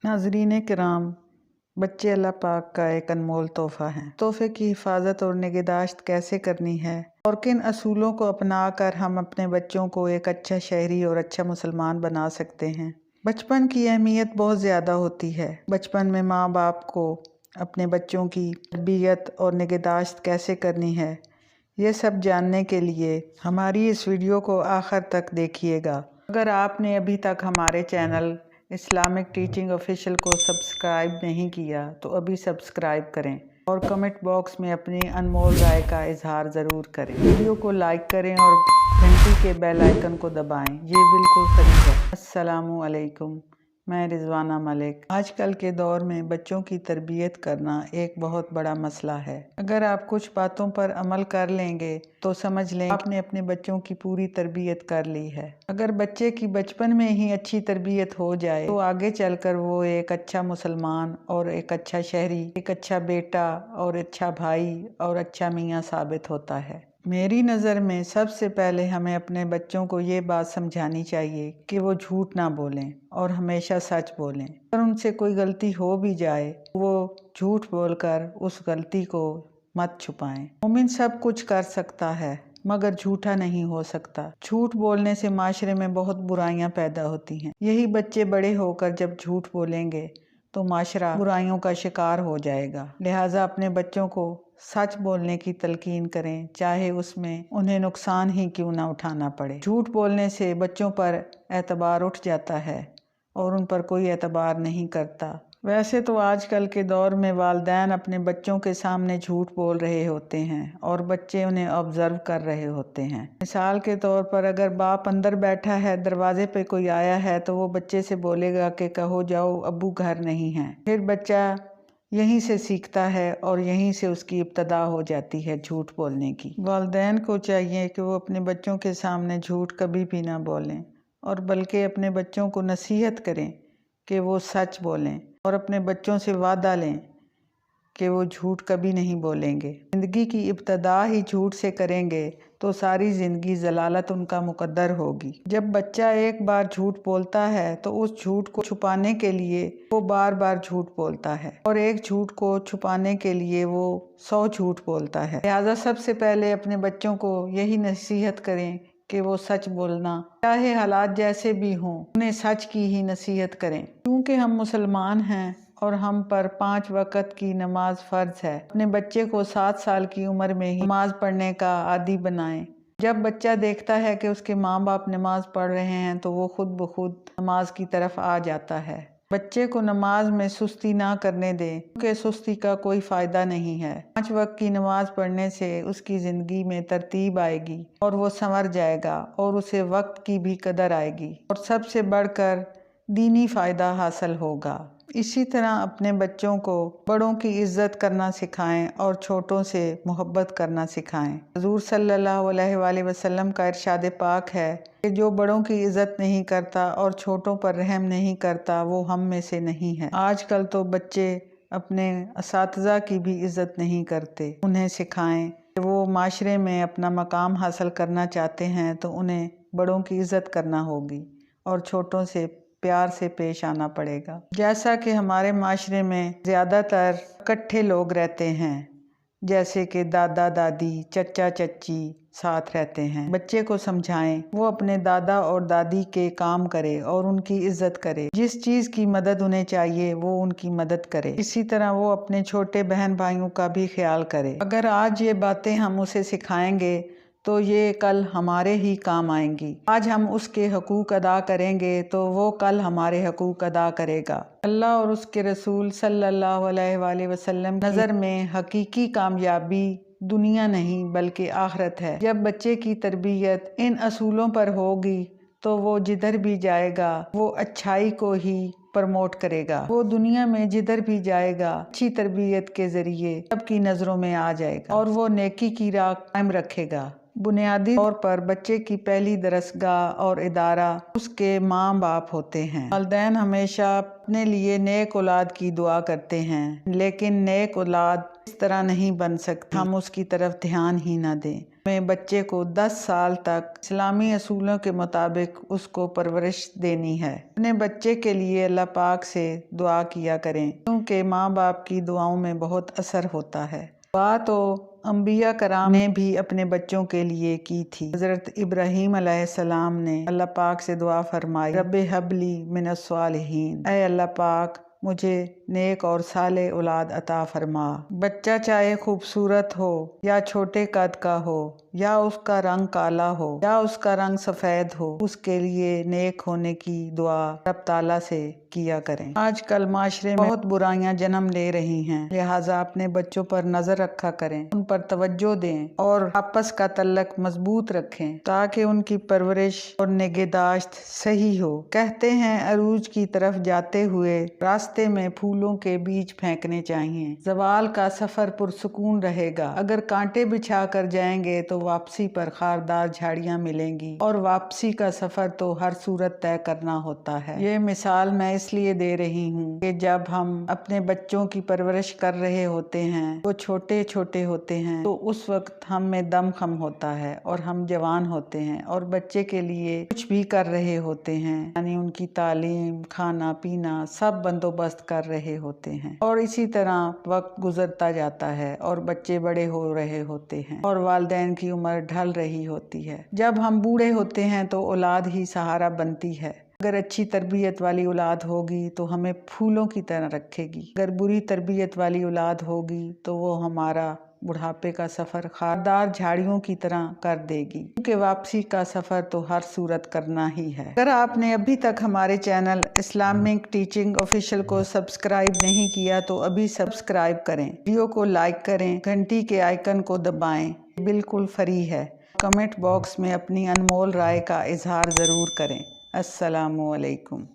नाज़रीन किराम, बच्चे अल्लाह पाक का एक अनमोल तोहफ़ा हैं। तोहफ़े की हिफाजत और निगहदाश्त कैसे करनी है और किन असूलों को अपना कर हम अपने बच्चों को एक अच्छा शहरी और अच्छा मुसलमान बना सकते हैं। बचपन की अहमियत बहुत ज़्यादा होती है। बचपन में माँ बाप को अपने बच्चों की तरबियत और निगहदाश्त कैसे करनी है, ये सब जानने के लिए हमारी इस वीडियो को आखिर तक देखिएगा। अगर आपने अभी तक हमारे चैनल इस्लामिक टीचिंग ऑफिशियल को सब्सक्राइब नहीं किया तो अभी सब्सक्राइब करें और कमेंट बॉक्स में अपनी अनमोल राय का इजहार ज़रूर करें। वीडियो को लाइक करें और घंटी के बेल आइकन को दबाएं, ये बिल्कुल फ्री है। अस्सलामु अलैकुम, मैं रिजवाना मलिक। आजकल के दौर में बच्चों की तरबियत करना एक बहुत बड़ा मसला है। अगर आप कुछ बातों पर अमल कर लेंगे तो समझ लें आपने अपने बच्चों की पूरी तरबियत कर ली है। अगर बच्चे की बचपन में ही अच्छी तरबियत हो जाए तो आगे चलकर वो एक अच्छा मुसलमान और एक अच्छा शहरी, एक अच्छा बेटा और अच्छा भाई और अच्छा मियाँ साबित होता है। मेरी नज़र में सबसे पहले हमें अपने बच्चों को ये बात समझानी चाहिए कि वो झूठ ना बोलें और हमेशा सच बोलें। अगर उनसे कोई गलती हो भी जाए वो झूठ बोलकर उस गलती को मत छुपाएं। मोमिन सब कुछ कर सकता है मगर झूठा नहीं हो सकता। झूठ बोलने से माशरे में बहुत बुराइयां पैदा होती हैं। यही बच्चे बड़े होकर जब झूठ बोलेंगे तो माशरा बुराइयों का शिकार हो जाएगा। लिहाजा अपने बच्चों को सच बोलने की तलकीन करें, चाहे उसमें उन्हें नुकसान ही क्यों ना उठाना पड़े। झूठ बोलने से बच्चों पर एतबार उठ जाता है और उन पर कोई एतबार नहीं करता। वैसे तो आजकल के दौर में वालिदैन अपने बच्चों के सामने झूठ बोल रहे होते हैं और बच्चे उन्हें ऑब्जर्व कर रहे होते हैं। मिसाल के तौर पर अगर बाप अंदर बैठा है, दरवाजे पे कोई आया है तो वो बच्चे से बोलेगा कि कहो जाओ अब्बू घर नहीं है। फिर बच्चा यहीं से सीखता है और यहीं से उसकी इब्तदा हो जाती है झूठ बोलने की। वालिदैन को चाहिए कि वो अपने बच्चों के सामने झूठ कभी भी ना बोलें और बल्कि अपने बच्चों को नसीहत करें कि वो सच बोलें और अपने बच्चों से वादा लें कि वो झूठ कभी नहीं बोलेंगे। ज़िंदगी की इब्तदा ही झूठ से करेंगे तो सारी ज़िंदगी जलालत उनका मुकद्दर होगी। जब बच्चा एक बार झूठ बोलता है तो उस झूठ को छुपाने के लिए वो बार बार झूठ बोलता है और एक झूठ को छुपाने के लिए वो 100 झूठ बोलता है। लिहाजा सबसे पहले अपने बच्चों को यही नसीहत करें कि वो सच बोलना, चाहे हालात जैसे भी हों, उन्हें सच की ही नसीहत करें। क्योंकि हम मुसलमान हैं और हम पर 5 वक़्त की नमाज फ़र्ज है। अपने बच्चे को 7 साल की उम्र में ही नमाज पढ़ने का आदी बनाएं। जब बच्चा देखता है कि उसके माँ बाप नमाज पढ़ रहे हैं तो वो खुद ब खुद नमाज की तरफ आ जाता है। बच्चे को नमाज में सुस्ती ना करने दें क्योंकि सुस्ती का कोई फ़ायदा नहीं है। 5 वक्त की नमाज पढ़ने से उसकी ज़िंदगी में तरतीब आएगी और वो संवर जाएगा और उसे वक्त की भी कदर आएगी और सबसे बढ़कर दीनी फ़ायदा हासिल होगा। इसी तरह अपने बच्चों को बड़ों की इज़्ज़त करना सिखाएं और छोटों से मोहब्बत करना सिखाएं। हुज़ूर सल्लल्लाहु अलैहि वसल्लम का इरशाद पाक है कि जो बड़ों की इज़्ज़त नहीं करता और छोटों पर रहम नहीं करता वो हम में से नहीं है। आजकल तो बच्चे अपने असातिज़ा की भी इज़्ज़त नहीं करते। उन्हें सिखाएं कि वो माशरे में अपना मकाम हासिल करना चाहते हैं तो उन्हें बड़ों की इज़्ज़त करना होगी और छोटों से प्यार से पेश आना पड़ेगा। जैसा कि हमारे माशरे में ज़्यादातर इकट्ठे लोग रहते हैं, जैसे कि दादा दादी, चचा चच्ची साथ रहते हैं। बच्चे को समझाएं वो अपने दादा और दादी के काम करे और उनकी इज्जत करे। जिस चीज़ की मदद उन्हें चाहिए वो उनकी मदद करे। इसी तरह वो अपने छोटे बहन भाइयों का भी ख्याल करे। अगर आज ये बातें हम उसे सिखाएंगे तो ये कल हमारे ही काम आएंगी। आज हम उसके हकूक़ अदा करेंगे तो वो कल हमारे हकूक़ अदा करेगा। अल्लाह और उसके रसूल सल्लल्लाहु अलैहि वसल्लम की नज़र में हकीकी कामयाबी दुनिया नहीं बल्कि आखिरत है। जब बच्चे की तरबियत इन असूलों पर होगी तो वो जिधर भी जाएगा वो अच्छाई को ही प्रमोट करेगा। वो दुनिया में जिधर भी जाएगा अच्छी तरबियत के ज़रिए सबकी नज़रों में आ जाएगा और वो नेकी की राह कायम रखेगा। बुनियादी तौर पर बच्चे की पहली दरसगाह और इदारा उसके माँ बाप होते हैं। वालिदैन हमेशा अपने लिए नेक औलाद की दुआ करते हैं, लेकिन नेक औलाद इस तरह नहीं बन सकती हम उसकी तरफ ध्यान ही ना दें। में बच्चे को 10 साल तक इस्लामी असूलों के मुताबिक उसको परवरिश देनी है। अपने बच्चे के लिए अल्लाह पाक से दुआ किया करें, क्योंकि माँ बाप की दुआओं में बहुत असर होता है। दुआ तो अंबिया कराम ने भी अपने बच्चों के लिए की थी। हज़रत इब्राहीम अलैहिस्सलाम ने अल्लाह पाक से दुआ फरमाई, रब्बे हबली मिनस सालिहीन, ऐ अल्लाह पाक मुझे नेक और साले औलाद अता फरमा। बच्चा चाहे खूबसूरत हो या छोटे कद का हो, या उसका रंग काला हो या उसका रंग सफ़ेद हो, उसके लिए नेक होने की दुआ रब ताला से किया करें। आजकल माशरे में बहुत बुराइयां जन्म ले रही हैं, लिहाजा अपने बच्चों पर नज़र रखा करें, उन पर तवज्जो दें और आपस का तल्लक मजबूत रखें, ताकि उनकी परवरिश और निगहदाश्त सही हो। कहते हैं अरूज की तरफ जाते हुए रास्ते में फूलों के बीज फेंकने चाहिए। ज़वाल का सफ़र पुरसुकून रहेगा। अगर कांटे बिछा कर जाएंगे तो वापसी पर खारदार झाड़ियाँ मिलेंगी, और वापसी का सफ़र तो हर सूरत तय करना होता है। ये मिसाल मैं इसलिए दे रही हूँ कि जब हम अपने बच्चों की परवरिश कर रहे होते हैं, वो छोटे छोटे होते हैं, तो उस वक्त हम में दम खम होता है और हम जवान होते हैं और बच्चे के लिए कुछ भी कर रहे होते हैं, यानी उनकी तालीम, खाना पीना सब बंदोबस्त कर रहे होते हैं। और इसी तरह वक्त गुजरता जाता है और बच्चे बड़े हो रहे होते हैं और वालिदैन की उम्र ढल रही होती है। जब हम बूढ़े होते हैं तो औलाद ही सहारा बनती है। अगर अच्छी तरबियत वाली औलाद होगी तो हमें फूलों की तरह रखेगी। अगर बुरी तरबियत वाली औलाद होगी तो वो हमारा बुढ़ापे का सफ़र खारदार झाड़ियों की तरह कर देगी, क्योंकि वापसी का सफ़र तो हर सूरत करना ही है। अगर आपने अभी तक हमारे चैनल इस्लामिक टीचिंग ऑफिशियल को सब्सक्राइब नहीं किया तो अभी सब्सक्राइब करें, वीडियो को लाइक करें, घंटी के आइकन को दबाएं, बिल्कुल फ्री है। कमेंट बॉक्स में अपनी अनमोल राय का इजहार ज़रूर करें। अस्सलामु अलैकुम।